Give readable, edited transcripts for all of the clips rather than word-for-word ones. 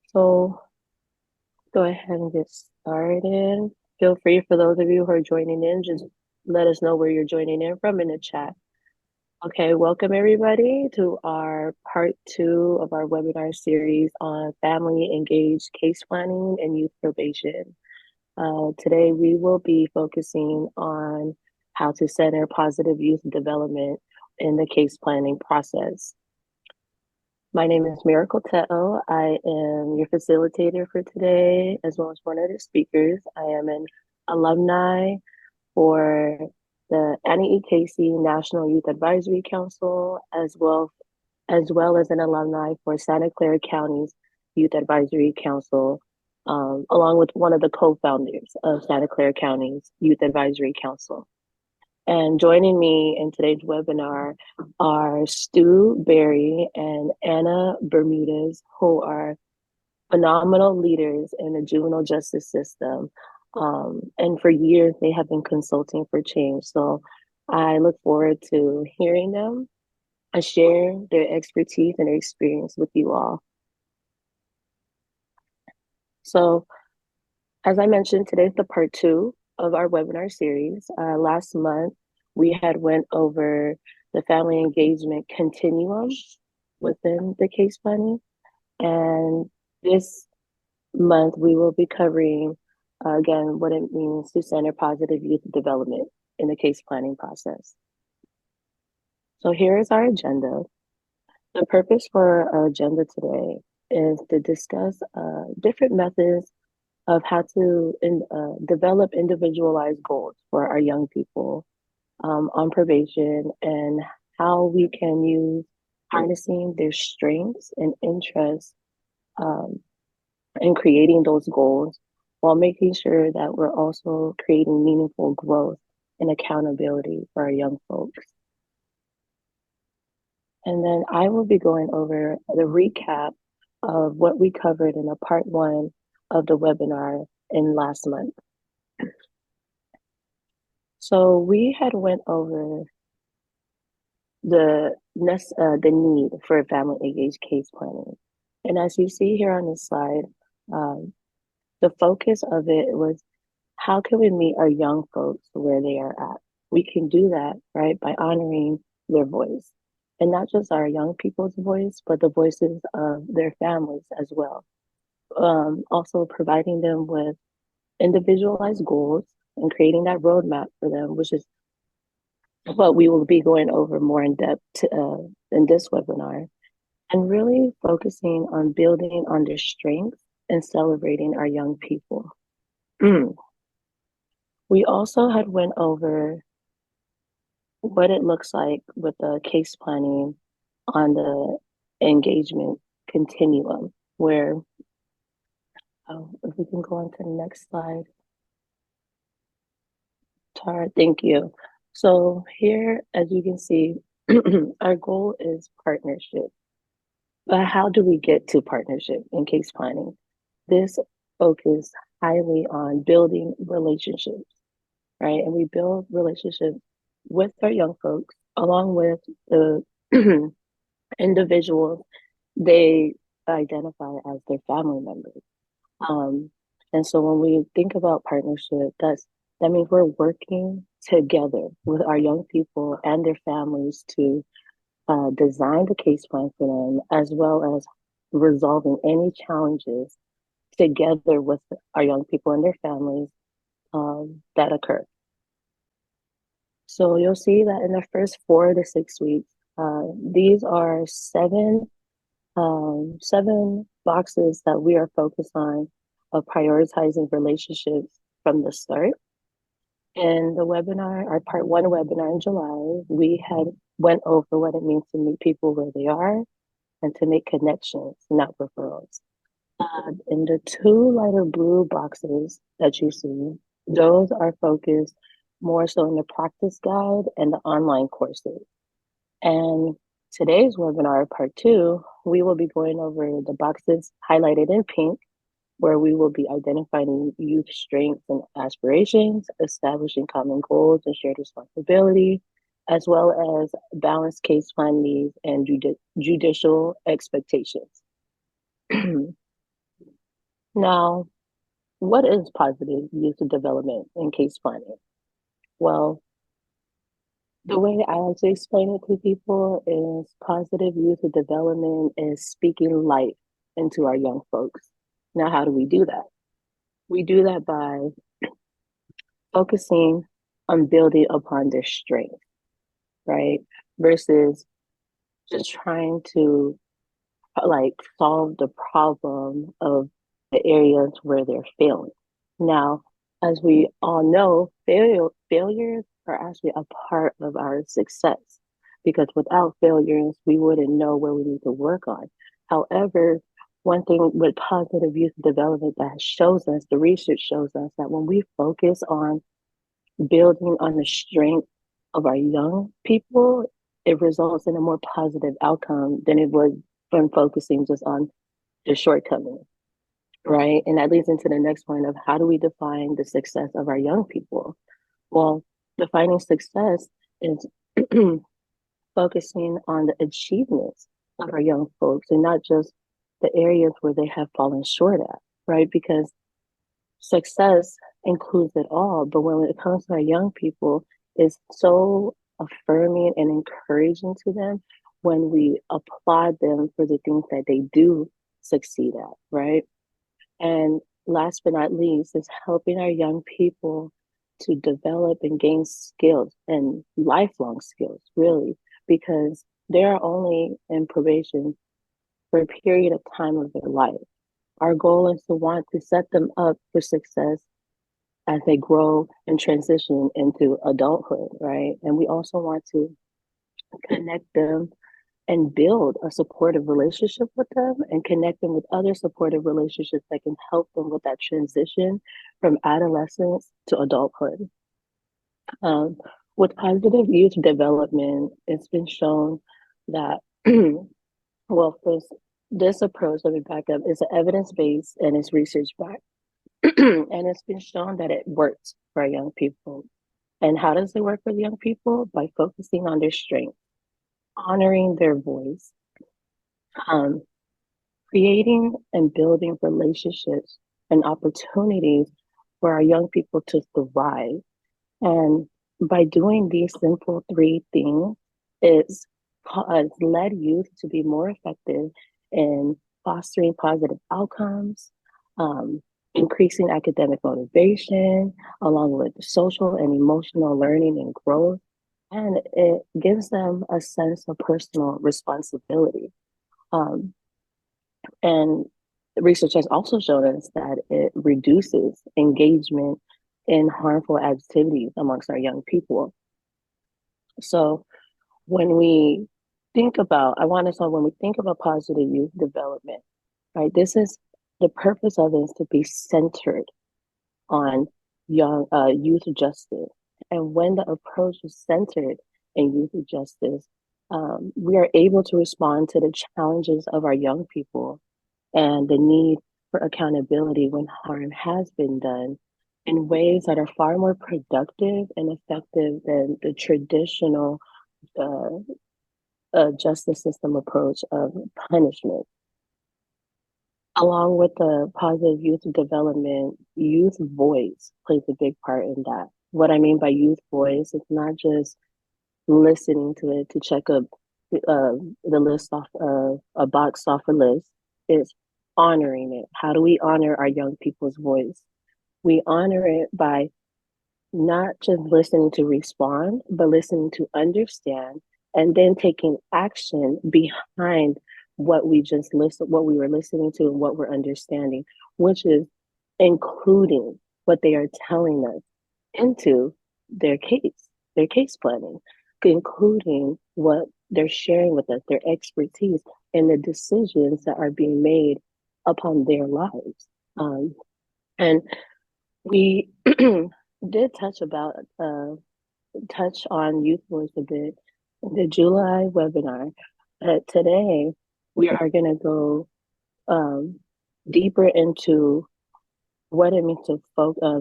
So go ahead and get started. Feel free for those of you who are joining in, just let us know where you're joining in from in the chat. Okay, welcome everybody to our part 2 of our webinar series on family engaged case planning and youth probation. Today we will be focusing on how to center positive youth development in the case planning process. My name is Miracle Te'o. I am your facilitator for today, as well as one of the speakers. I am an alumni for the Annie E. Casey National Youth Advisory Council, as well as an alumni for Santa Clara County's Youth Advisory Council, along with one of the co-founders of Santa Clara County's Youth Advisory Council. And joining me in today's webinar are Stu Berry and Anna Bermudez, who are phenomenal leaders in the juvenile justice system. And for years, they have been consulting for change. So I look forward to hearing them and share their expertise and their experience with you all. So as I mentioned, today's the part 2 of our webinar series. Last month, we had went over the family engagement continuum within the case planning. And this month, we will be covering, again, what it means to center positive youth development in the case planning process. So here is our agenda. The purpose for our agenda today is to discuss different methods of how to develop individualized goals for our young people on probation, and how we can use harnessing their strengths and interests in creating those goals, while making sure that we're also creating meaningful growth and accountability for our young folks. And then I will be going over the recap of what we covered in a part 1 of the webinar in last month. So we had went over the need for family engaged case planning. And as you see here on this slide, the focus of it was, how can we meet our young folks where they are at? We can do that, right, by honoring their voice. And not just our young people's voice, but the voices of their families as well. Also providing them with individualized goals and creating that roadmap for them, which is what we will be going over more in depth in this webinar, and really focusing on building on their strengths and celebrating our young people. We also had went over what it looks like with the case planning on the engagement continuum, where, if we can go on to the next slide. Tara, thank you. So here, as you can see, our goal is partnership. But how do we get to partnership in case planning? This focus highly on building relationships, right? And we build relationships with our young folks, along with the individuals they identify as their family members. And so when we think about partnership, that means we're working together with our young people and their families to design the case plan for them, as well as resolving any challenges together with our young people and their families that occur. So you'll see that in the first 4 to 6 weeks, these are seven boxes that we are focused on of prioritizing relationships from the start. In the webinar, our part 1 webinar in July, we had went over what it means to meet people where they are and to make connections, not referrals. In the 2 lighter blue boxes that you see, those are focused more so in the practice guide and the online courses. And today's webinar, part 2, we will be going over the boxes highlighted in pink, where we will be identifying youth strengths and aspirations, establishing common goals and shared responsibility, as well as balanced case plan needs and judicial expectations. Now, what is positive youth development in case planning? Well, the way I like to explain it to people is positive youth development is speaking life into our young folks. Now, how do we do that? We do that by focusing on building upon their strength, right? Versus just trying to like solve the problem of the areas where they're failing. Now, as we all know, failures are actually a part of our success because without failures, we wouldn't know where we need to work on. However, one thing with positive youth development that shows us, the research shows us that when we focus on building on the strength of our young people, it results in a more positive outcome than it would from focusing just on the shortcomings, right? And that leads into the next point of how do we define the success of our young people? Well, defining success is focusing on the achievements of our young folks and not just the areas where they have fallen short at, right? Because success includes it all. But when it comes to our young people, it's so affirming and encouraging to them when we applaud them for the things that they do succeed at, right? And last but not least, is helping our young people to develop and gain skills and lifelong skills, really, because they are only in probation for a period of time of their life. Our goal is to want to set them up for success as they grow and transition into adulthood, right? And we also want to connect them and build a supportive relationship with them and connect them with other supportive relationships that can help them with that transition from adolescence to adulthood. Um, with positive youth development, it's been shown that, well, first, this approach, let me back up, is evidence based and it's research backed. And it's been shown that it works for young people. And how does it work for the young people? By focusing on their strength, honoring their voice, um, creating and building relationships and opportunities for our young people to thrive. And by doing these simple three things, it's led youth to be more effective in fostering positive outcomes, um, increasing academic motivation, along with social and emotional learning and growth. And it gives them a sense of personal responsibility. Um, and research has also shown us that it reduces engagement in harmful activities amongst our young people. So when we think about, I want to say when we think about positive youth development, right, this is the purpose of it is to be centered on youth justice. And when the approach is centered in youth justice, we are able to respond to the challenges of our young people and the need for accountability when harm has been done in ways that are far more productive and effective than the traditional uh, justice system approach of punishment. Along with the positive youth development, youth voice plays a big part in that. What I mean by youth voice, it's not just listening to it to check up the list off of a box off a list. It's honoring it. How do we honor our young people's voice? We honor it by not just listening to respond, but listening to understand and then taking action behind what we just listened, what we were listening to and what we're understanding, which is including what they are telling us into their case planning, including what they're sharing with us, their expertise, and the decisions that are being made upon their lives. And we did touch on youth voice a bit in the July webinar. Today, we are going to go um, deeper into what it means to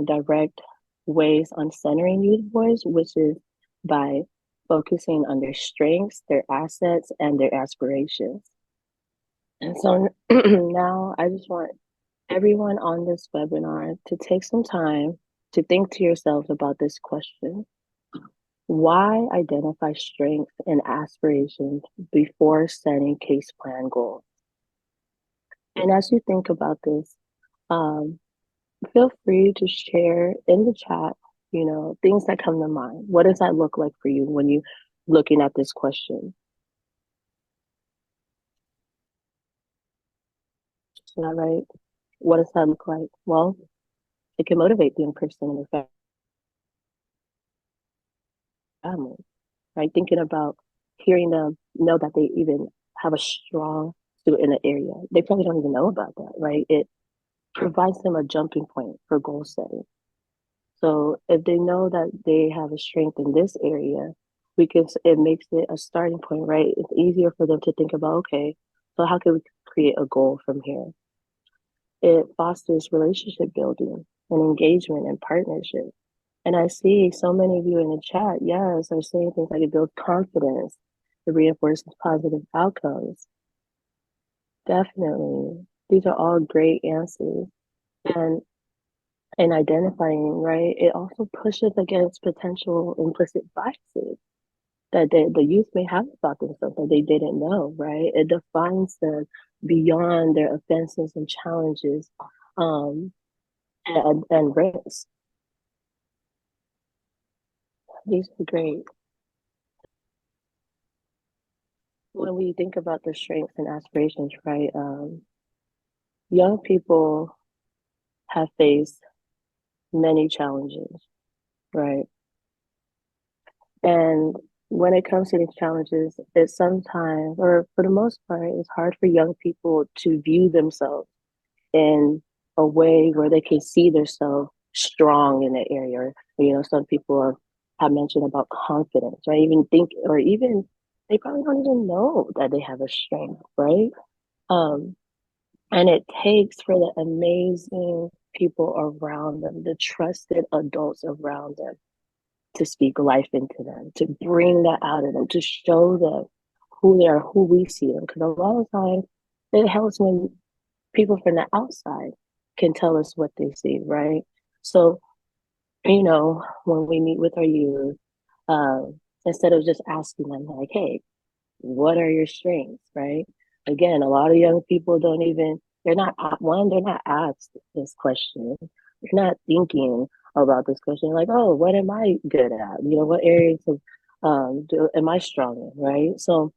direct ways on centering youth voice, which is by focusing on their strengths, their assets, and their aspirations. And so now I just want everyone on this webinar to take some time to think to yourselves about this question. Why identify strengths and aspirations before setting case plan goals? And as you think about this, um, feel free to share in the chat, things that come to mind. What does that look like for you when you looking at this question? Is that right? What does that look like? Well, it can motivate the young person and their family, right? Thinking about hearing them know that they even have a strong suit in the area. They probably don't even know about that, right? It provides them a jumping point for goal setting. So if they know that they have a strength in this area, it makes it a starting point, right? It's easier for them to think about, okay, so how can we create a goal from here? It fosters relationship building and engagement and partnership. And I see so many of you in the chat, yes, are saying things like it builds confidence, it reinforces positive outcomes. Definitely. These are all great answers. And in identifying, right, it also pushes against potential implicit biases that the youth may have about themselves that they didn't know, right? It defines them beyond their offenses and challenges um, and risks. These are great. When we think about the strengths and aspirations, right? Young people have faced many challenges, right? And when it comes to these challenges, it's sometimes, or for the most part, it's hard for young people to view themselves in a way where they can see themselves strong in the area. Or, some people have mentioned about confidence, right? Even think, or even they probably don't even know that they have a strength, right? Um, and it takes for the amazing people around them, the trusted adults around them, to speak life into them, to bring that out of them, to show them who they are, who we see them. Because a lot of times it helps when people from the outside can tell us what they see, right? So, when we meet with our youth, instead of just asking them, like, hey, what are your strengths, right? Again, a lot of young people don't even, they're not asked this question. They're not thinking about this question, like, oh, what am I good at? What areas of am I strong in, right? So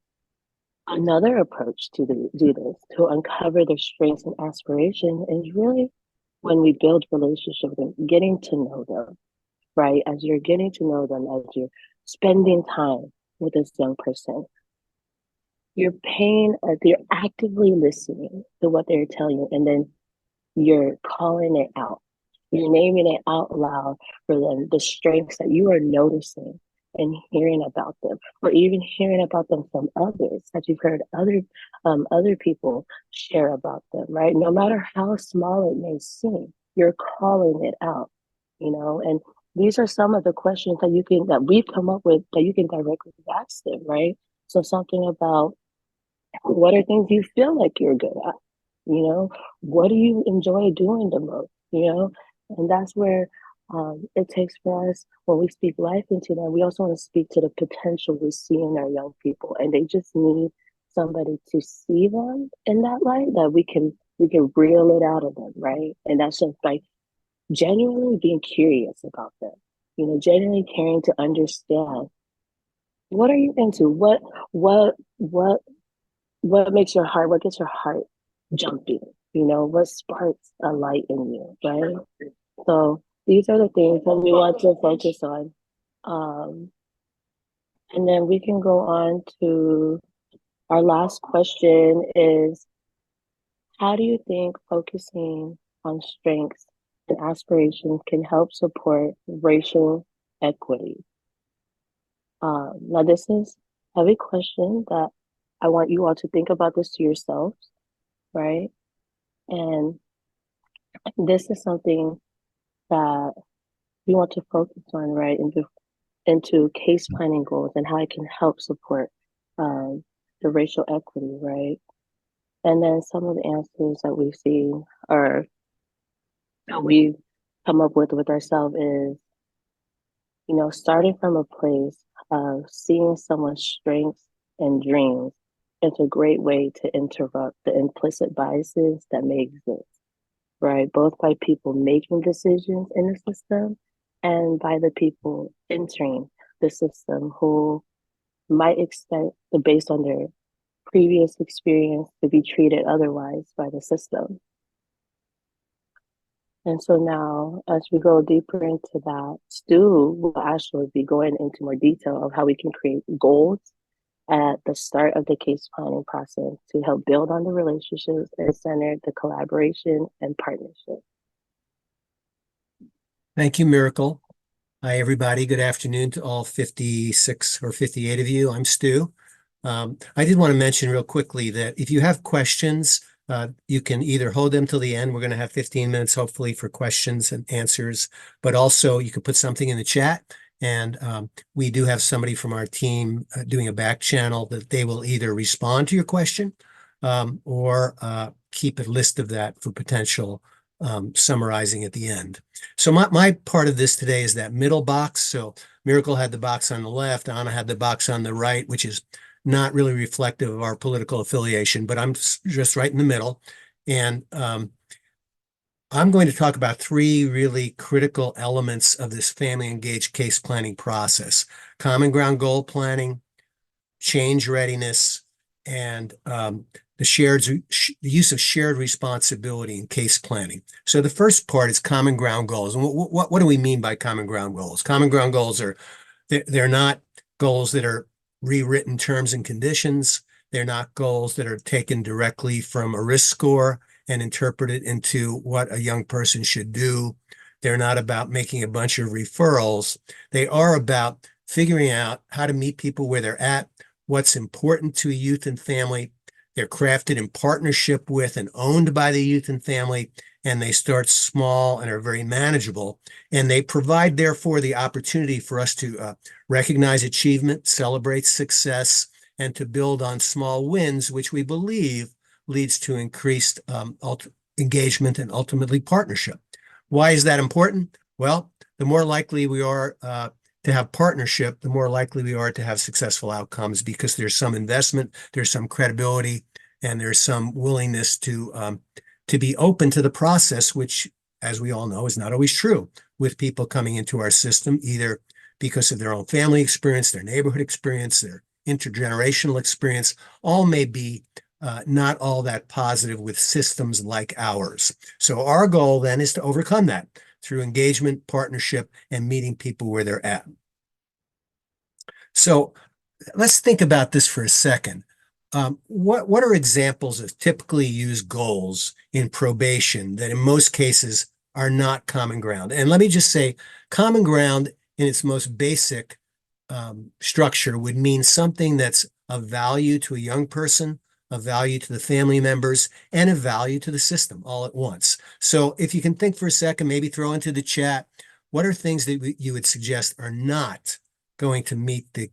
another approach to do this, to uncover their strengths and aspirations, is really when we build relationships with them, getting to know them, right? As you're getting to know them, as you're spending time with this young person, you're actively listening to what they're telling you, and then you're calling it out. You're naming it out loud for them, the strengths that you are noticing and hearing about them, or even hearing about them from others that you've heard other people share about them, right? No matter how small it may seem, you're calling it out, and these are some of the questions that we've come up with that you can directly ask them, right? So something about, what are things you feel like you're good at? What do you enjoy doing the most? And that's where it takes for us, when we speak life into them, we also want to speak to the potential we see in our young people, and they just need somebody to see them in that light, that we can reel it out of them, right? And that's just like genuinely being curious about them, genuinely caring to understand, what are you into, what makes your heart, what gets your heart jumping, what sparks a light in you, right? So these are the things that we want to focus on. um, and then we can go on to our last question is, how do you think focusing on strengths and aspirations can help support racial equity? Now this is a heavy question that I want you all to think about this to yourselves, right? And this is something that we want to focus on, right, into case planning goals and how it can help support um, the racial equity, right? And then some of the answers that we've seen are that we've come up with ourselves is, starting from a place of seeing someone's strengths and dreams, it's a great way to interrupt the implicit biases that may exist, right? Both by people making decisions in the system and by the people entering the system who might expect, based on their previous experience, to be treated otherwise by the system. And so now, as we go deeper into that, Stu will actually be going into more detail of how we can create goals at the start of the case planning process to help build on the relationships and center the collaboration and partnership. Thank you, Miracle. Hi, everybody. Good afternoon to all 56 or 58 of you. I'm Stu. I did want to mention real quickly that if you have questions, you can either hold them till the end. We're going to have 15 minutes, hopefully, for questions and answers, but also you can put something in the chat. And we do have somebody from our team doing a back channel that they will either respond to your question or keep a list of that for potential summarizing at the end. So my part of this today is that middle box. So Miracle had the box on the left, Anna had the box on the right, which is not really reflective of our political affiliation, but I'm just right in the middle. And I'm going to talk about three really critical elements of this family engaged case planning process: common ground goal planning, change readiness, and the use of shared responsibility in case planning. So the first part is common ground goals. And what do we mean by common ground goals? Common ground goals are, they're not goals that are rewritten terms and conditions. They're not goals that are taken directly from a risk score and interpreted into what a young person should do. They're not about making a bunch of referrals. They are about figuring out how to meet people where they're at, what's important to a youth and family. They're crafted in partnership with and owned by the youth and family, and they start small and are very manageable. And they provide, therefore, the opportunity for us to recognize achievement, celebrate success, and to build on small wins, which we believe leads to increased engagement and ultimately partnership. Why is that important? Well, the more likely we are to have partnership, the more likely we are to have successful outcomes, because there's some investment, there's some credibility, and there's some willingness to be open to the process, which, as we all know, is not always true with people coming into our system, either because of their own family experience, their neighborhood experience, their intergenerational experience. All may be not all that positive with systems like ours. So our goal then is to overcome that through engagement, partnership, and meeting people where they're at. So let's think about this for a second. What are examples of typically used goals in probation that in most cases are not common ground? And let me just say, common ground in its most basic structure would mean something that's of value to a young person, of value to the family members, and of value to the system all at once. So if you can think for a second, maybe throw into the chat, what are things that you would suggest are not going to meet the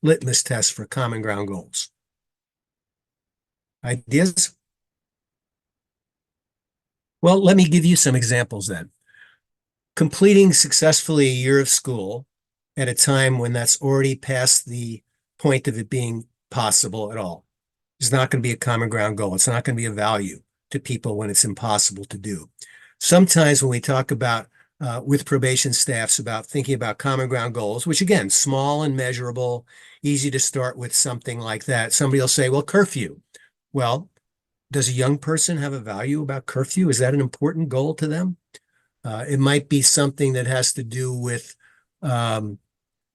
litmus test for common ground goals? Ideas? Well, let me give you some examples then. Completing successfully a year of school at a time when that's already past the point of it being possible at all is not going to be a common ground goal. It's not going to be a value to people when it's impossible to do. Sometimes when we talk about with probation staffs about thinking about common ground goals, which again, small and measurable, easy to start with something like that. Somebody will say, well, curfew. Well, does a young person have a value about curfew? Is that an important goal to them? It might be something that has to do with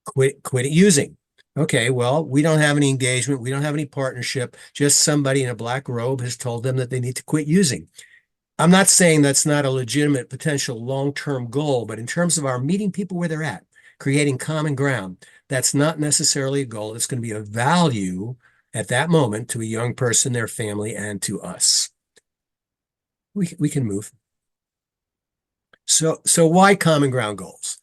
quit using. Okay, well, we don't have any engagement. We don't have any partnership. Just somebody in a black robe has told them that they need to quit using. I'm not saying that's not a legitimate potential long-term goal, but in terms of our meeting people where they're at, creating common ground, that's not necessarily a goal. It's going to be a value at that moment to a young person, their family, and to us. We can move. So why common ground goals?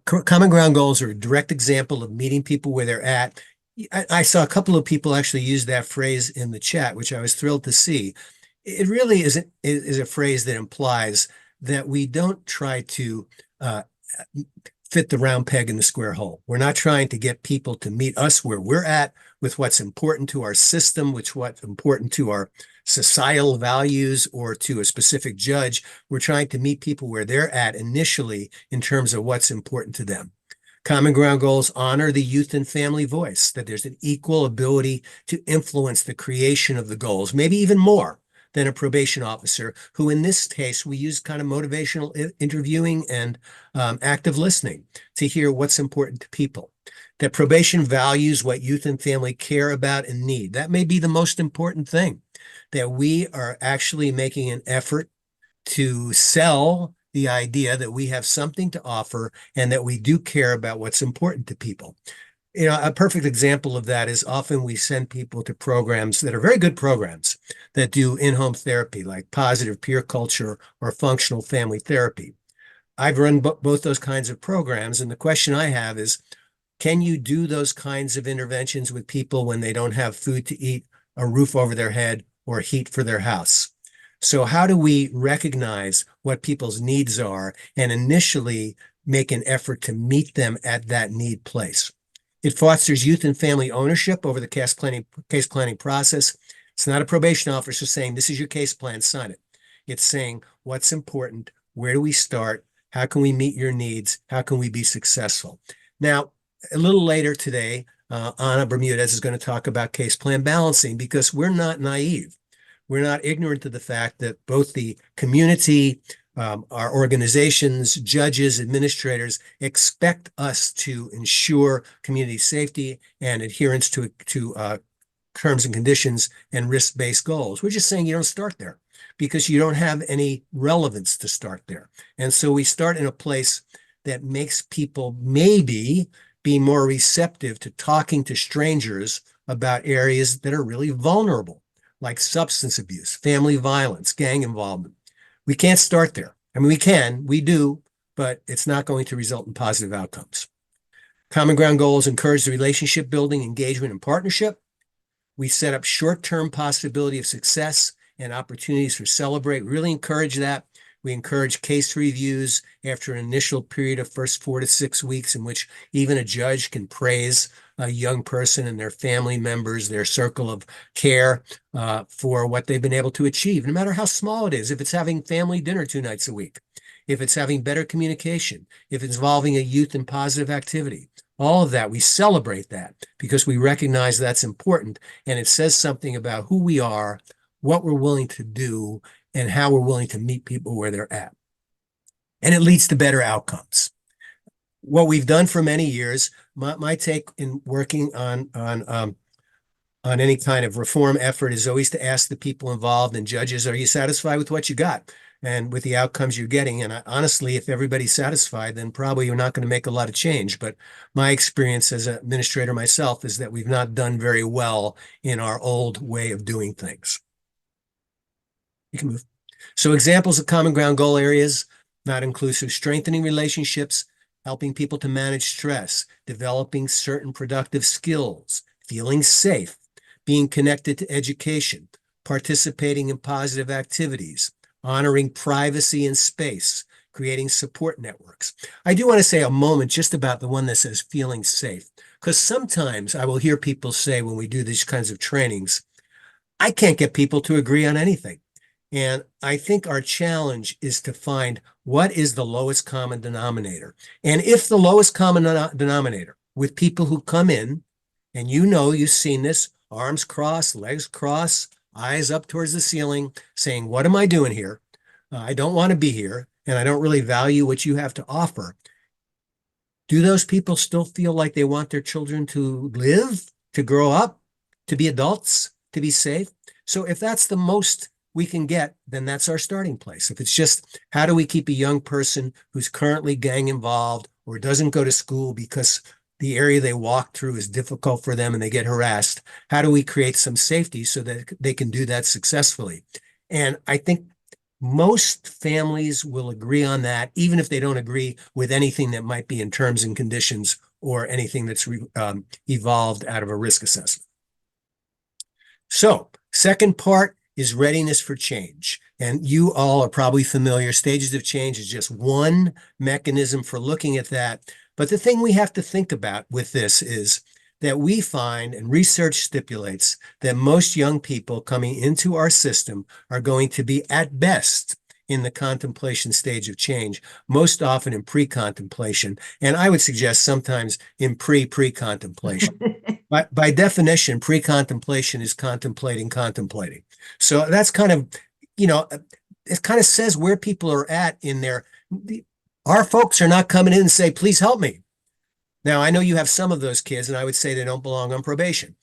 Common ground goals are a direct example of meeting people where they're at. I saw a couple of people actually use that phrase in the chat, which I was thrilled to see. It really is a phrase that implies that we don't try to fit the round peg in the square hole. We're not trying to get people to meet us where we're at with what's important to our system, what's important to our societal values or to a specific judge. We're trying to meet people where they're at initially in terms of what's important to them. Common ground goals honor the youth and family voice, that there's an equal ability to influence the creation of the goals, maybe even more than a probation officer, who in this case, we use kind of motivational interviewing and active listening to hear what's important to people. That probation values what youth and family care about and need. That may be the most important thing, that we are actually making an effort to sell the idea that we have something to offer and that we do care about what's important to people. A perfect example of that is often we send people to programs that are very good programs that do in-home therapy, like positive peer culture or functional family therapy. I've run both those kinds of programs, and the question I have is, can you do those kinds of interventions with people when they don't have food to eat, a roof over their head, or heat for their house? So how do we recognize what people's needs are and initially make an effort to meet them at that need place? It fosters youth and family ownership over the case planning process. It's not a probation officer saying, this is your case plan, sign it. It's saying, what's important? Where do we start? How can we meet your needs? How can we be successful? Now, a little later today, Ana Bermudez is going to talk about case plan balancing, because we're not naive. We're not ignorant of the fact that both the community, our organizations, judges, administrators expect us to ensure community safety and adherence to terms and conditions and risk-based goals. We're just saying you don't start there because you don't have any relevance to start there. And so we start in a place that makes people maybe be more receptive to talking to strangers about areas that are really vulnerable, like substance abuse, family violence, gang involvement. We can't start there. I mean, we do, but it's not going to result in positive outcomes. Common ground goals encourage the relationship building, engagement, and partnership. We set up short-term possibility of success and opportunities for celebrate. We really encourage that. We encourage case reviews after an initial period of first 4 to 6 weeks in which even a judge can praise a young person and their family members, their circle of care for what they've been able to achieve, no matter how small it is. If it's having family dinner 2 nights a week, if it's having better communication, if it's involving a youth in positive activity, all of that, we celebrate that because we recognize that's important. And it says something about who we are, what we're willing to do, and how we're willing to meet people where they're at. And it leads to better outcomes. What we've done for many years, my take in working on any kind of reform effort is always to ask the people involved and judges, are you satisfied with what you got and with the outcomes you're getting? And honestly, if everybody's satisfied, then probably you're not going to make a lot of change. But my experience as an administrator myself is that we've not done very well in our old way of doing things. You can move. So examples of common ground goal areas, not inclusive, strengthening relationships, helping people to manage stress, developing certain productive skills, feeling safe, being connected to education, participating in positive activities, honoring privacy and space, creating support networks. I do want to say a moment just about the one that says feeling safe, because sometimes I will hear people say when we do these kinds of trainings, I can't get people to agree on anything. And I think our challenge is to find what is the lowest common denominator. And if the lowest common denominator with people who come in, and you've seen this, arms crossed, legs crossed, eyes up towards the ceiling, saying, what am I doing here? I don't want to be here, and I don't really value what you have to offer. Do those people still feel like they want their children to live, to grow up, to be adults, to be safe? So if that's the most we can get, then that's our starting place. If it's just, how do we keep a young person who's currently gang involved or doesn't go to school because the area they walk through is difficult for them and they get harassed, how do we create some safety so that they can do that successfully? And I think most families will agree on that, even if they don't agree with anything that might be in terms and conditions or anything that's evolved out of a risk assessment. So, second part is readiness for change. And you all are probably familiar. Stages of change is just one mechanism for looking at that. But the thing we have to think about with this is that we find, and research stipulates, that most young people coming into our system are going to be at best in the contemplation stage of change, most often in pre-contemplation, and I would suggest sometimes in pre-contemplation. By definition, pre-contemplation is contemplating. So that's kind of, it kind of says where people are at in our folks are not coming in and say, please help me. Now, I know you have some of those kids, and I would say they don't belong on probation.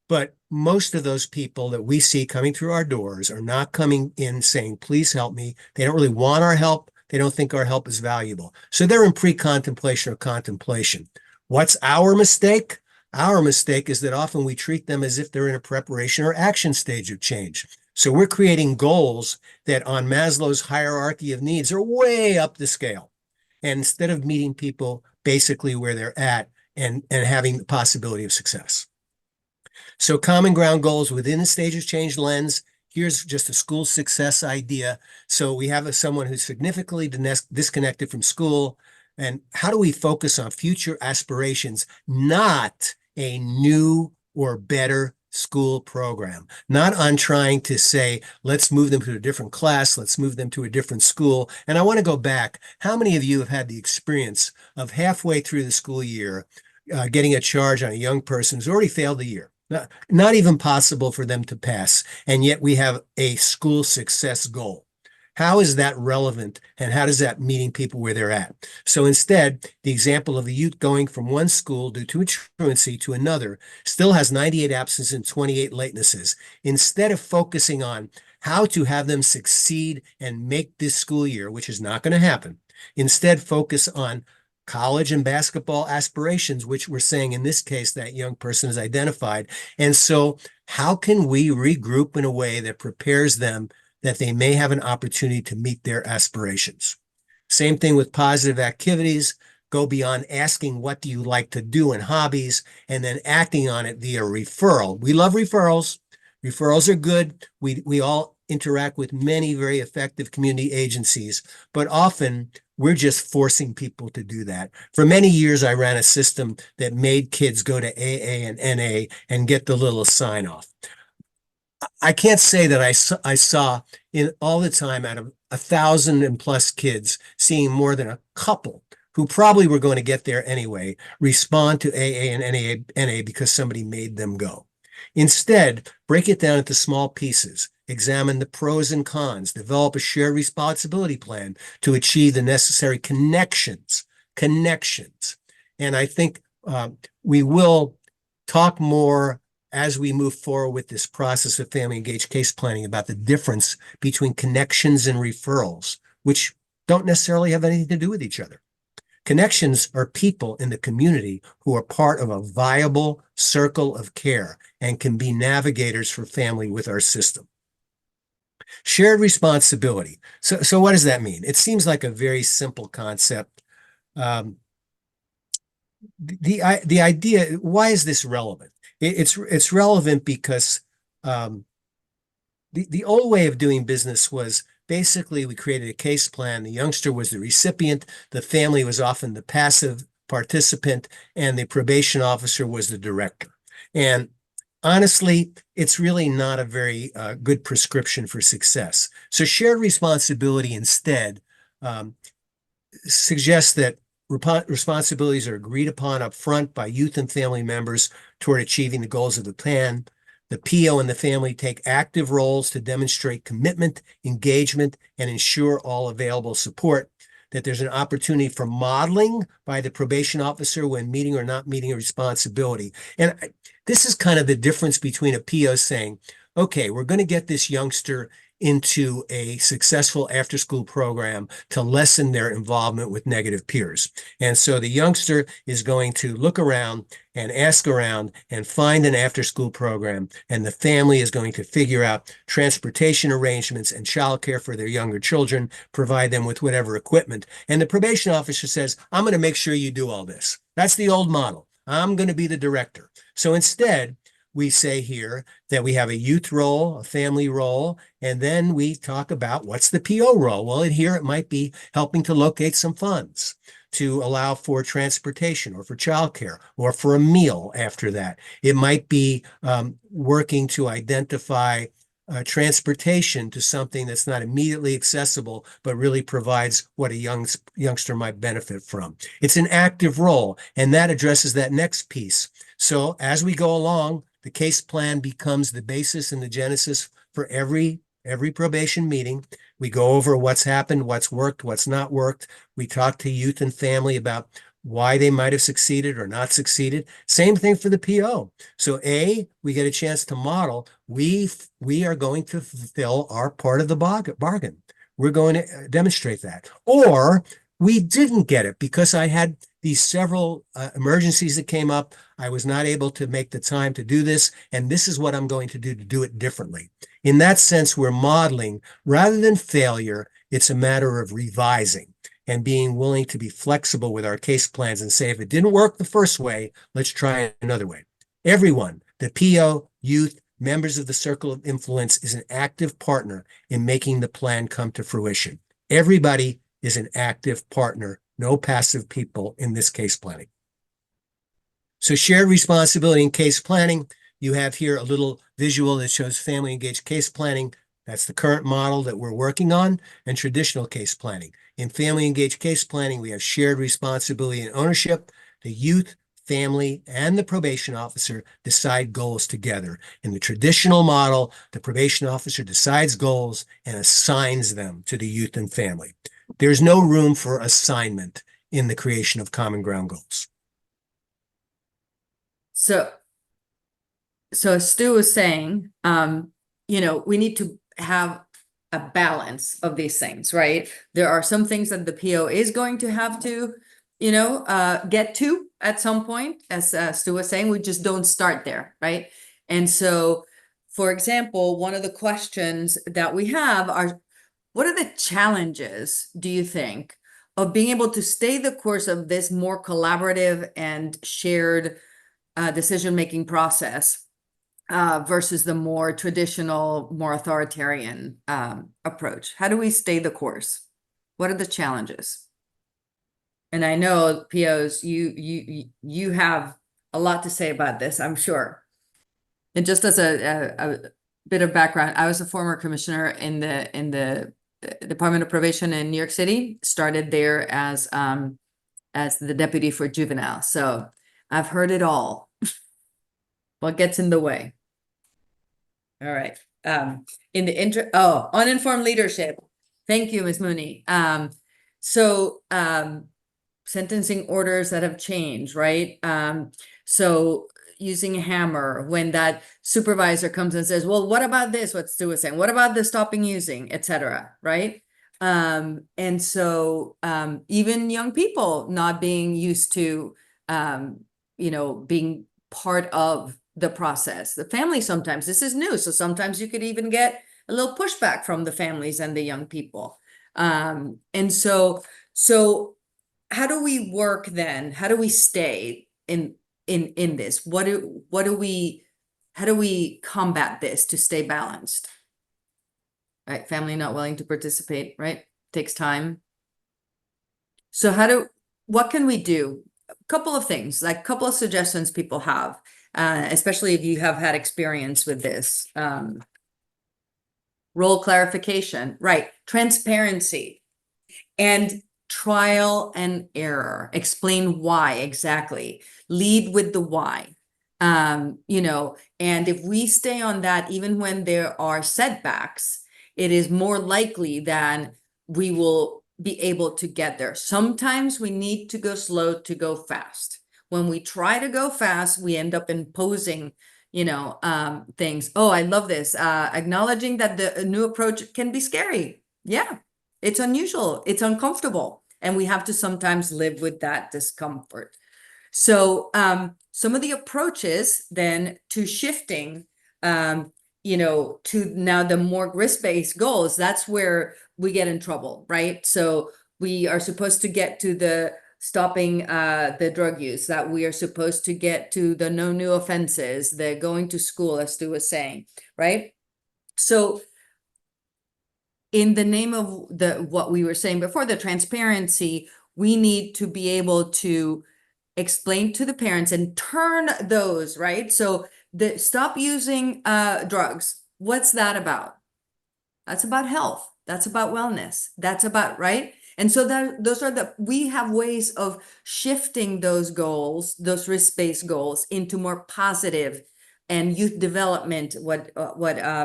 But most of those people that we see coming through our doors are not coming in saying, please help me. They don't really want our help. They don't think our help is valuable. So they're in pre-contemplation or contemplation. What's our mistake? Our mistake is that often we treat them as if they're in a preparation or action stage of change. So we're creating goals that on Maslow's hierarchy of needs are way up the scale. And instead of meeting people basically where they're at and having the possibility of success. So common ground goals within the stage of change lens. Here's just a school success idea. So we have someone who's significantly disconnected from school. And how do we focus on future aspirations, not a new or better school program, not on trying to say, let's move them to a different class, let's move them to a different school. And I want to go back. How many of you have had the experience of halfway through the school year, getting a charge on a young person who's already failed the year? Not even possible for them to pass. And yet we have a school success goal. How is that relevant? And how does that meeting people where they're at? So instead, the example of the youth going from one school due to a truancy to another still has 98 absences and 28 latenesses. Instead of focusing on how to have them succeed and make this school year, which is not going to happen, instead focus on college and basketball aspirations, which we're saying in this case that young person is identified. And so how can we regroup in a way that prepares them that they may have an opportunity to meet their aspirations? Same thing with positive activities. Go beyond asking, what do you like to do in hobbies, and then acting on it via referral. We love referrals. Referrals are good. We all interact with many very effective community agencies, but often we're just forcing people to do that. For many years, I ran a system that made kids go to AA and NA and get the little sign off. I can't say that I saw in all the time out of 1,000 and plus kids, seeing more than a couple who probably were going to get there anyway, respond to AA and NA because somebody made them go. Instead, break it down into small pieces, examine the pros and cons, develop a shared responsibility plan to achieve the necessary connections. And I think we will talk more as we move forward with this process of family engaged case planning about the difference between connections and referrals, which don't necessarily have anything to do with each other. Connections are people in the community who are part of a viable circle of care and can be navigators for family with our system. Shared responsibility. So what does that mean? It seems like a very simple concept. The idea, why is this relevant? It's relevant because the old way of doing business was basically we created a case plan. The youngster was the recipient. The family was often the passive participant, and the probation officer was the director. And honestly, it's really not a very good prescription for success. So shared responsibility instead suggests that responsibilities are agreed upon up front by youth and family members toward achieving the goals of the plan. The PO and the family take active roles to demonstrate commitment, engagement, and ensure all available support. That there's an opportunity for modeling by the probation officer when meeting or not meeting a responsibility. And this is kind of the difference between a PO saying, okay, we're going to get this youngster into a successful after-school program to lessen their involvement with negative peers. And so the youngster is going to look around and ask around and find an after-school program, and the family is going to figure out transportation arrangements and childcare for their younger children, provide them with whatever equipment. And the probation officer says, I'm going to make sure you do all this. That's the old model. I'm going to be the director. So instead, we say here that we have a youth role, a family role, and then we talk about what's the PO role. Well, in here it might be helping to locate some funds to allow for transportation or for childcare or for a meal after that. It might be working to identify transportation to something that's not immediately accessible, but really provides what a youngster might benefit from. It's an active role, and that addresses that next piece. So as we go along, the case plan becomes the basis and the genesis for every probation meeting. We go over what's happened, what's worked, what's not worked. We talk to youth and family about why they might have succeeded or not succeeded. Same thing for the PO. So we get a chance to model. We are going to fulfill our part of the bargain. We're going to demonstrate that. Or we didn't get it because I had these several emergencies that came up. I was not able to make the time to do this, and this is what I'm going to do it differently. In that sense, we're modeling rather than failure. It's a matter of revising and being willing to be flexible with our case plans and say, if it didn't work the first way, let's try another way. Everyone, the PO, youth, members of the circle of influence, is an active partner in making the plan come to fruition. Everybody is an active partner, no passive people in this case planning. So shared responsibility in case planning, you have here a little visual that shows family engaged case planning. That's the current model that we're working on, and traditional case planning. In family engaged case planning, we have shared responsibility and ownership. The youth, family, and the probation officer decide goals together. In the traditional model, the probation officer decides goals and assigns them to the youth and family. There's no room for assignment in the creation of common ground goals. So as Stu was saying, we need to have a balance of these things, right? There are some things that the PO is going to have to, get to at some point, as Stu was saying. We just don't start there, right? And so, for example, one of the questions that we have are, what are the challenges, do you think, of being able to stay the course of this more collaborative and shared decision-making process versus the more traditional, more authoritarian approach? How do we stay the course? What are the challenges? And I know, POs, you have a lot to say about this, I'm sure. And just as a bit of background, I was a former commissioner in the Department of Probation in New York City. Started there as the deputy for juvenile. So I've heard it all. What gets in the way? All right. Uninformed leadership. Thank you, Ms. Mooney. Sentencing orders that have changed, right? So using a hammer when that supervisor comes and says, well, what about this? What Stu was saying, what about the stopping using, etc., right? And so even young people not being used to, being part of the process. The family, sometimes this is new, so sometimes you could even get a little pushback from the families and the young people. And so how do we work then? How do we stay in this? How do we combat this to stay balanced? Right, family not willing to participate, right? Takes time. So what can we do? A couple of things, like a couple of suggestions people have, especially if you have had experience with this. Role clarification, right? Transparency and trial and error. Explain why exactly. Lead with the why. And if we stay on that, even when there are setbacks, it is more likely than we will be able to get there. Sometimes we need to go slow to go fast. When we try to go fast, we end up imposing, things. Oh, I love this. Acknowledging that the new approach can be scary. Yeah, it's unusual. It's uncomfortable. And we have to sometimes live with that discomfort. So some of the approaches then to shifting, to now the more risk-based goals, that's where we get in trouble, right? So we are supposed to get to the stopping the drug use, that we are supposed to get to the no new offenses, the going to school, as Stu was saying, right? So in the name of what we were saying before, the transparency, we need to be able to explain to the parents and turn those, right? So the stop using drugs. What's that about? That's about health. That's about wellness. That's about, right? And so those are we have ways of shifting those goals, those risk-based goals, into more positive and youth development, what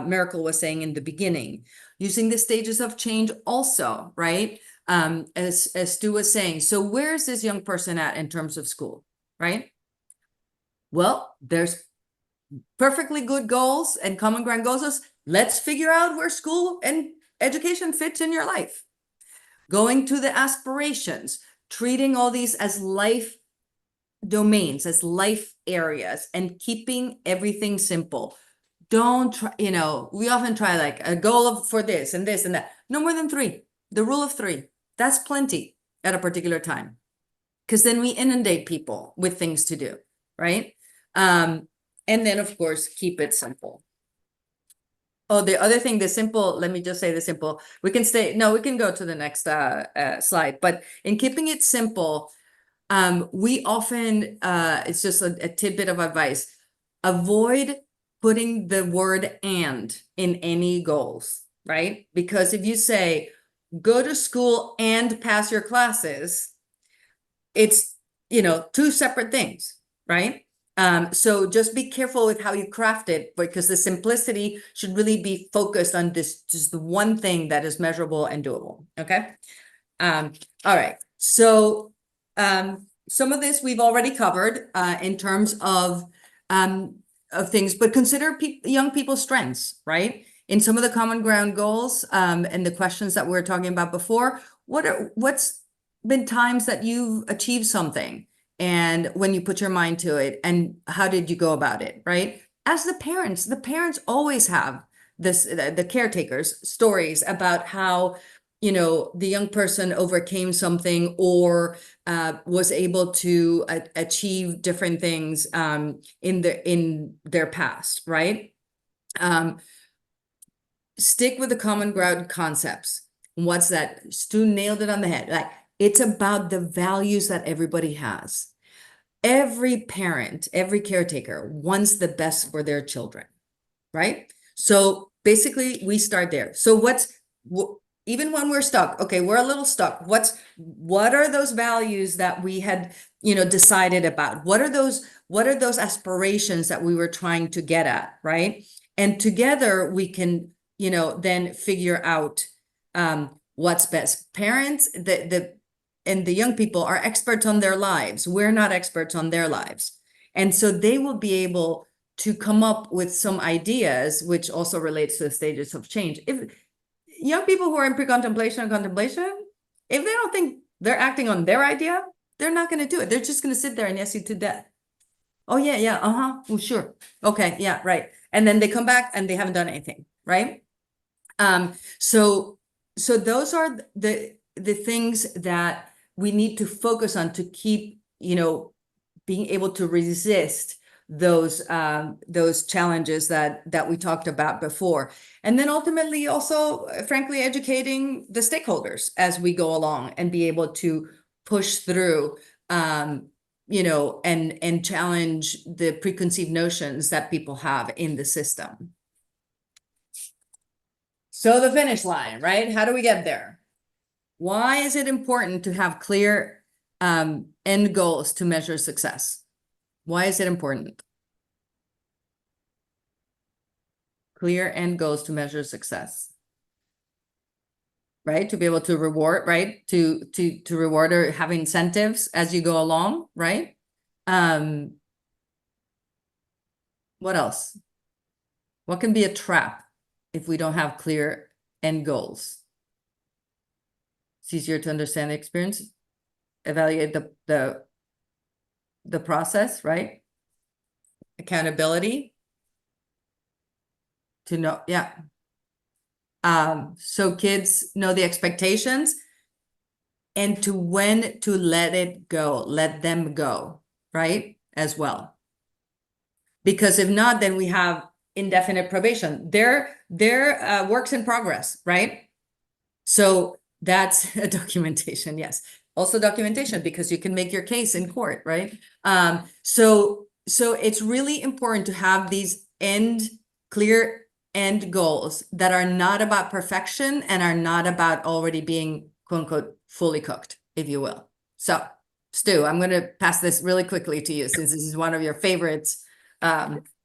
Miracle was saying in the beginning, using the stages of change also, right? As Stu was saying, so where's this young person at in terms of school, right? Well, there's perfectly good goals and common ground goals. Let's figure out where school and education fits in your life. Going to the aspirations, treating all these as life domains, as life areas, and keeping everything simple. Don't try, we often try like a goal for this and this and that. No more than 3. The rule of 3. That's plenty at a particular time. Because then we inundate people with things to do, right? And then, of course, keep it simple. Oh, the other thing, the simple, let me just say the simple. We can go to the next slide. But in keeping it simple, we often, it's just a tidbit of advice, avoid putting the word and in any goals, right? Because if you say, go to school and pass your classes, it's, 2 separate things, right? So just be careful with how you craft it, because the simplicity should really be focused on this, just the one thing that is measurable and doable, okay? All right, so some of this we've already covered in terms of things, but consider young people's strengths, right? In some of the common ground goals and the questions that we were talking about before, what's been times that you've achieved something and when you put your mind to it, and how did you go about it, right? As the parents always have this, the caretakers, stories about how the young person overcame something or was able to achieve different things in their past, right? Stick with the common ground concepts. What's that? Stu nailed it on the head. Like, it's about the values that everybody has. Every parent, every caretaker wants the best for their children, right? So basically we start there. So even when we're stuck, okay, we're a little stuck. What are those values that we had, decided about? What are those aspirations that we were trying to get at, right? And together we can, then figure out what's best. Parents, and the young people are experts on their lives. We're not experts on their lives. And so they will be able to come up with some ideas, which also relates to the stages of change. If young people who are in pre-contemplation or contemplation, if they don't think they're acting on their idea, they're not going to do it. They're just going to sit there and yes you to death. Oh yeah, well, sure. Okay, yeah, right. And then they come back and they haven't done anything, right? So those are the things that we need to focus on to keep, being able to resist those challenges that we talked about before. And then ultimately also, frankly, educating the stakeholders as we go along and be able to push through, and challenge the preconceived notions that people have in the system. So the finish line, right? How do we get there? Why is it important to have clear end goals to measure success? Why is it important? Clear end goals to measure success. Right? To be able to reward, right? To reward or have incentives as you go along, right? What else? What can be a trap if we don't have clear end goals? It's easier to understand the experience, evaluate the process, right? Accountability to know, yeah. So kids know the expectations. and to when to let it go, let them go, right? As well. Because if not, then we have indefinite probation. They're works in progress, right? So that's a documentation, yes. Also documentation, because you can make your case in court, right? So it's really important to have these clear end goals that are not about perfection and are not about already being, quote unquote, fully cooked, if you will. So, Stu, I'm going to pass this really quickly to you, since this is one of your favorites,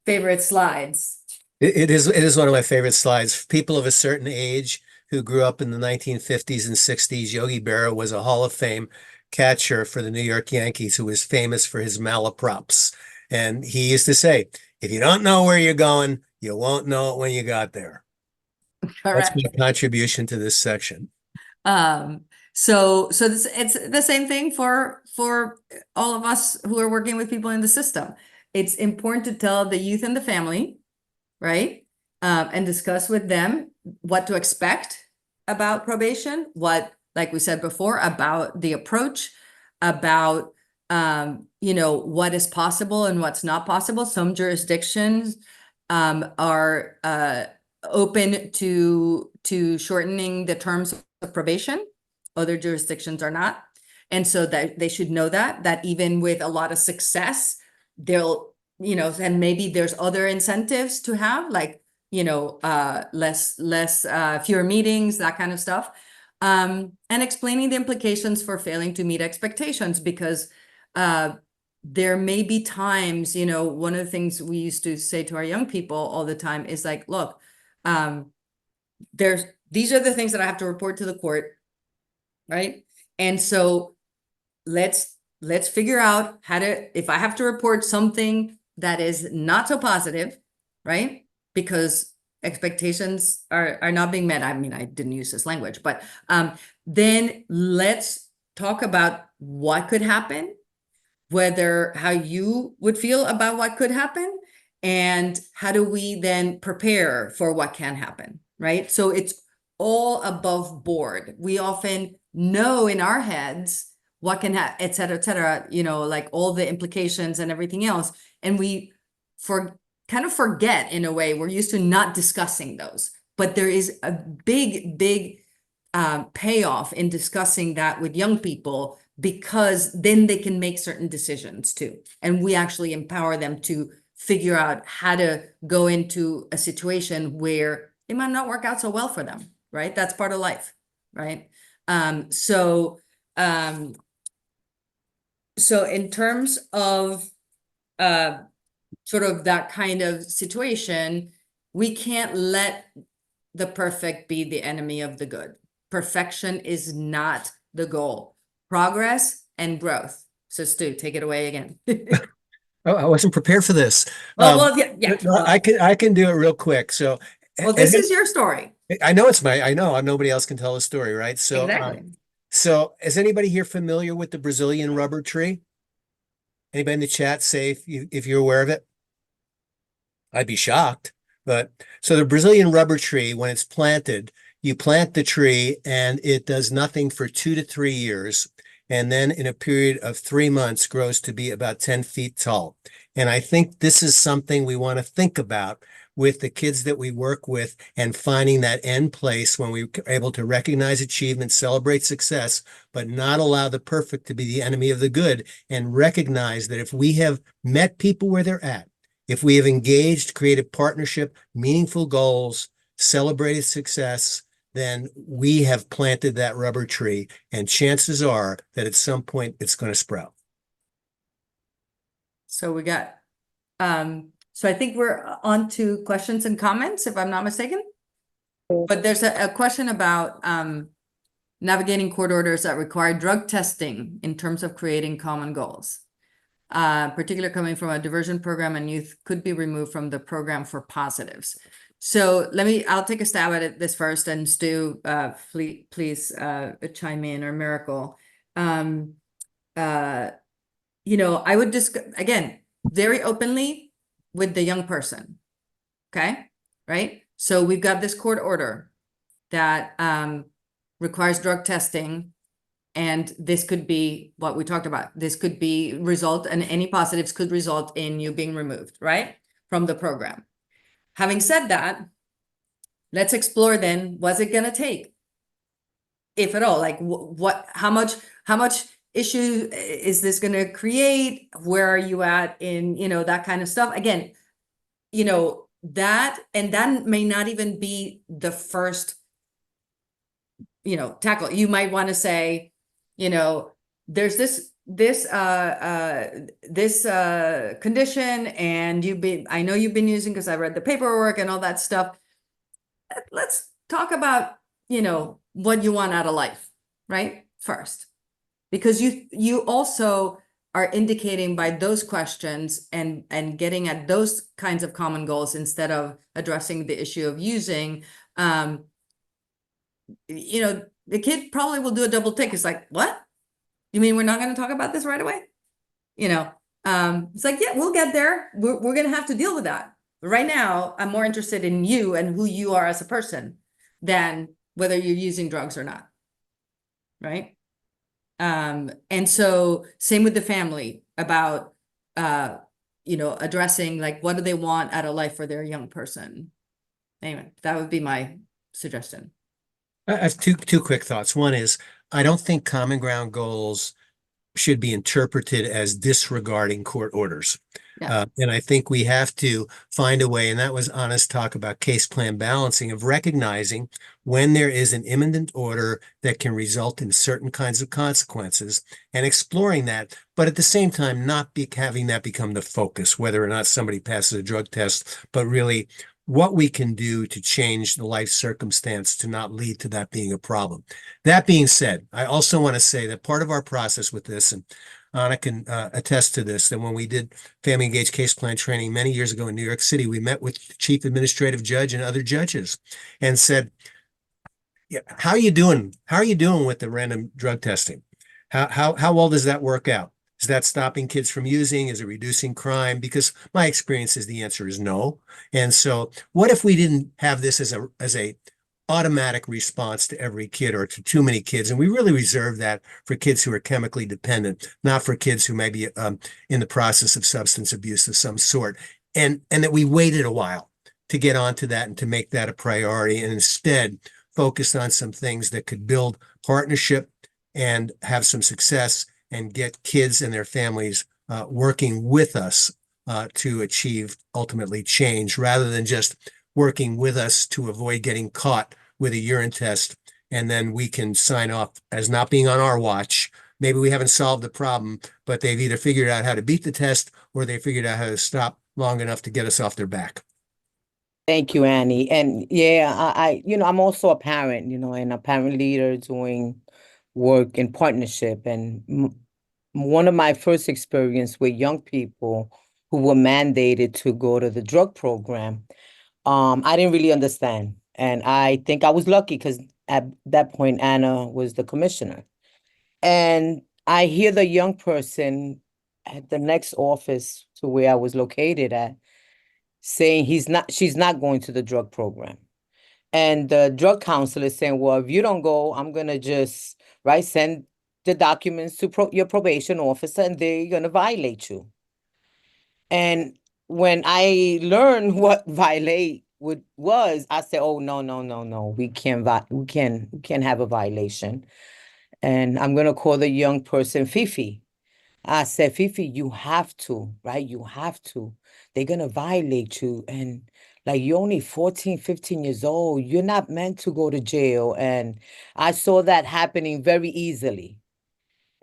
favorite slides. It is one of my favorite slides. People of a certain age who grew up in the 1950s and 60s, Yogi Berra was a Hall of Fame catcher for the New York Yankees who was famous for his malaprops. And he used to say, if you don't know where you're going, you won't know it when you got there. That's Correct. my contribution to this section. So it's the same thing for all of us who are working with people in the system. It's important to tell the youth and the family, right? And discuss with them what to expect about probation, what, like we said before, about the approach, about what is possible and what's not possible. Some jurisdictions are open to shortening the terms of probation. Other jurisdictions are not. And so that they should know that even with a lot of success, they'll, and maybe there's other incentives to have, like, fewer meetings, that kind of stuff. And explaining the implications for failing to meet expectations, because there may be times, one of the things we used to say to our young people all the time is like, look, these are the things that I have to report to the court, right? And so let's figure out how to, if I have to report something that is not so positive, right? Because expectations are not being met. I mean, I didn't use this language, but then let's talk about what could happen, how you would feel about what could happen, and how do we then prepare for what can happen, right? So it's all above board. We often know in our heads what can happen, et cetera, like all the implications and everything else. And we kind of forget, in a way, we're used to not discussing those. But there is a big payoff in discussing that with young people, because then they can make certain decisions too. And we actually empower them to figure out how to go into a situation where it might not work out so well for them, right? That's part of life, right? So in terms of sort of that kind of situation, we can't let the perfect be the enemy of the good. Perfection is not the goal. Progress and growth. So Stu, take it away again. Oh, I wasn't prepared for this. Well, yeah. No, I can do it real quick. So, Well, this is your story. I know nobody else can tell a story, right? So, Exactly. So is anybody here familiar with the Brazilian rubber tree? Anybody in the chat say if you're aware of it? I'd be shocked. But so the Brazilian rubber tree, when it's planted, you plant the tree and it does nothing for 2 to 3 years. And then in a period of 3 months grows to be about 10 feet tall. And I think this is something we want to think about with the kids that we work with, and finding that end place when we're able to recognize achievement, celebrate success, but not allow the perfect to be the enemy of the good, and recognize that if we have met people where they're at, if we have engaged, created partnership, meaningful goals, celebrated success, then we have planted that rubber tree, and chances are that at some point it's going to sprout. So we got, so I think we're on to questions and comments, if I'm not mistaken. But there's a question about navigating court orders that require drug testing in terms of creating common goals. Particularly coming from a diversion program, and youth could be removed from the program for positives. So I'll take a stab at this first, and Stu, please chime in, or Miracle. I would again, very openly with the young person. Okay, right? So we've got this court order that requires drug testing And this could be what we talked about. This could be result, and any positives could result in you being removed, right, from the program. Having said that, let's explore then, what's it going to take? If at all, like how much issue is this going to create? Where are you at in, that kind of stuff? Again, that, and that may not even be the first, tackle. You might want to say, there's this condition, and I know you've been using, because I read the paperwork and all that stuff. Let's talk about, what you want out of life, right? First, because you also are indicating by those questions and getting at those kinds of common goals instead of addressing the issue of using, the kid probably will do a double take. It's like, what? You mean we're not going to talk about this right away? It's like, yeah, we'll get there. We're going to have to deal with that. But right now, I'm more interested in you and who you are as a person than whether you're using drugs or not. Right? And so same with the family about, addressing, like, what do they want out of life for their young person? Anyway, that would be my suggestion. I have two quick thoughts. One is, I don't think common ground goals should be interpreted as disregarding court orders. Yeah. And I think we have to find a way, and that was Anna's talk about case plan balancing, of recognizing when there is an imminent order that can result in certain kinds of consequences and exploring that, but at the same time, not having that become the focus, whether or not somebody passes a drug test, but really what we can do to change the life circumstance to not lead to that being a problem. That being said, I also want to say that part of our process with this, and Anna can attest to this, that when we did family engaged case plan training many years ago in New York City, we met with the chief administrative judge and other judges and said, yeah, how are you doing? How are you doing with the random drug testing? How well does that work out? Is that stopping kids from using? Is it reducing crime? Because my experience is the answer is no. And so what if we didn't have this as a automatic response to every kid or to too many kids? And we really reserve that for kids who are chemically dependent, not for kids who may be in the process of substance abuse of some sort. And that we waited a while to get onto that and to make that a priority, and instead focused on some things that could build partnership and have some success and get kids and their families working with us to achieve ultimately change, rather than just working with us to avoid getting caught with a urine test, and then we can sign off as not being on our watch. Maybe we haven't solved the problem, but they've either figured out how to beat the test or they figured out how to stop long enough to get us off their back. Thank you, Annie. And yeah, I'm also a parent, and a parent leader doing work in partnership. And one of my first experience with young people who were mandated to go to the drug program, I didn't really understand. And I think I was lucky because at that point, Anna was the commissioner. And I hear the young person at the next office to where I was located at saying she's not going to the drug program. And the drug counselor is saying, well, if you don't go, I'm going to just, send the documents to your probation officer and they're going to violate you. And when I learned what violate was, I said, oh, no. We can't have a violation. And I'm going to call the young person Fifi. I said, Fifi, you have to, right? You have to. They're going to violate you. And like, you're only 14, 15 years old. You're not meant to go to jail. And I saw that happening very easily.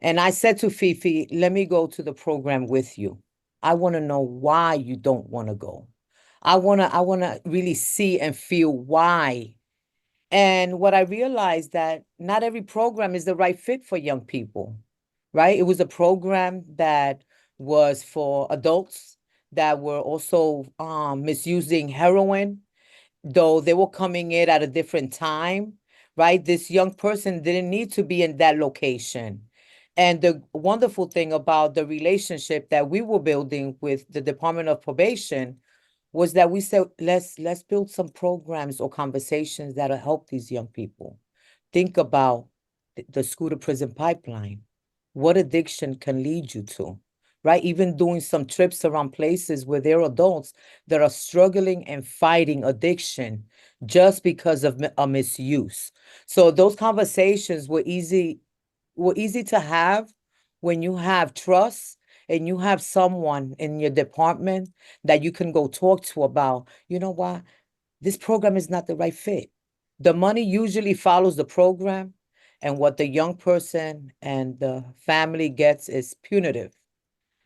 And I said to Fifi, let me go to the program with you. I want to know why you don't want to go. I want to really see and feel why. And what I realized that not every program is the right fit for young people, right? It was a program that was for adults that were also misusing heroin, though they were coming in at a different time, right? This young person didn't need to be in that location. And the wonderful thing about the relationship that we were building with the Department of Probation was that we said, let's build some programs or conversations that'll help these young people think about the school to prison pipeline. What addiction can lead you to, right? Even doing some trips around places where there are adults that are struggling and fighting addiction just because of a misuse. So those conversations were easy to have when you have trust and you have someone in your department that you can go talk to about, you know what, this program is not the right fit. The money usually follows the program, and what the young person and the family gets is punitive.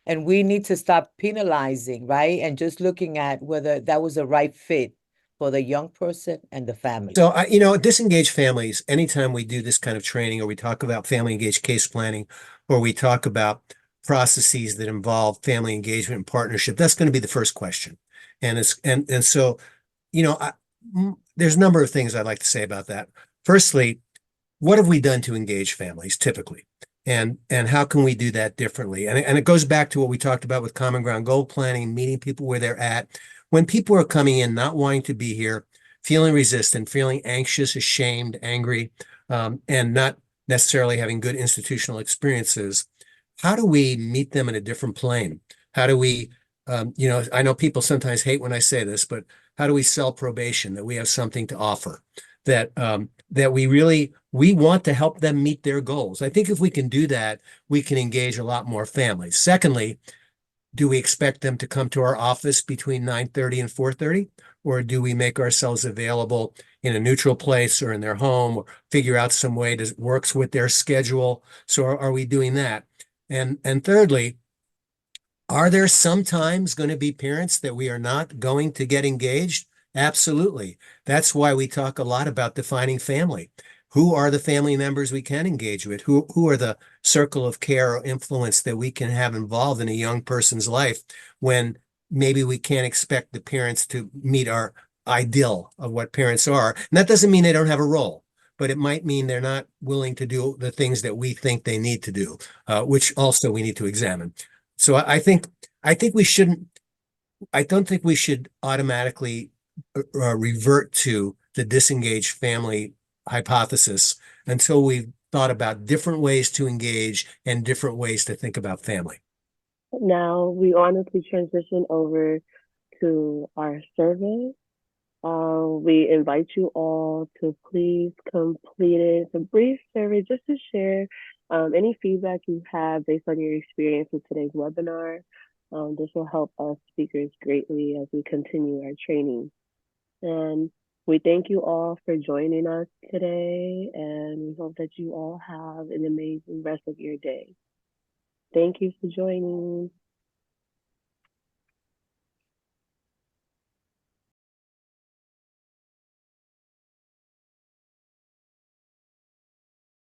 And we need to stop penalizing, right? And just looking at whether that was a right fit for the young person and the family. So, disengaged families, anytime we do this kind of training or we talk about family engaged case planning, or we talk about processes that involve family engagement and partnership, that's going to be the first question. And so, there's a number of things I'd like to say about that. Firstly, what have we done to engage families typically? And how can we do that differently? And it goes back to what we talked about with common ground goal planning, meeting people where they're at. When people are coming in, not wanting to be here, feeling resistant, feeling anxious, ashamed, angry, and not necessarily having good institutional experiences, how do we meet them in a different plane? How do we, I know people sometimes hate when I say this, but how do we sell probation, that we have something to offer, that we want to help them meet their goals? I think if we can do that, we can engage a lot more families. Secondly, do we expect them to come to our office between 9:30 and 4:30? Or do we make ourselves available in a neutral place or in their home, or figure out some way that works with their schedule? So are we doing that? And thirdly, are there sometimes going to be parents that we are not going to get engaged? Absolutely. That's why we talk a lot about defining family. Who are the family members we can engage with? Who are the circle of care or influence that we can have involved in a young person's life when maybe we can't expect the parents to meet our ideal of what parents are? And that doesn't mean they don't have a role, but it might mean they're not willing to do the things that we think they need to do, which also we need to examine. So I think we shouldn't. I don't think we should automatically revert to the disengaged family hypothesis until we've thought about different ways to engage and different ways to think about family. Now we honestly transition over to our survey. We invite you all to please complete it. It's a brief survey just to share any feedback you have based on your experience with today's webinar. This will help us speakers greatly as we continue our training. And we thank you all for joining us today, and we hope that you all have an amazing rest of your day. Thank you for joining.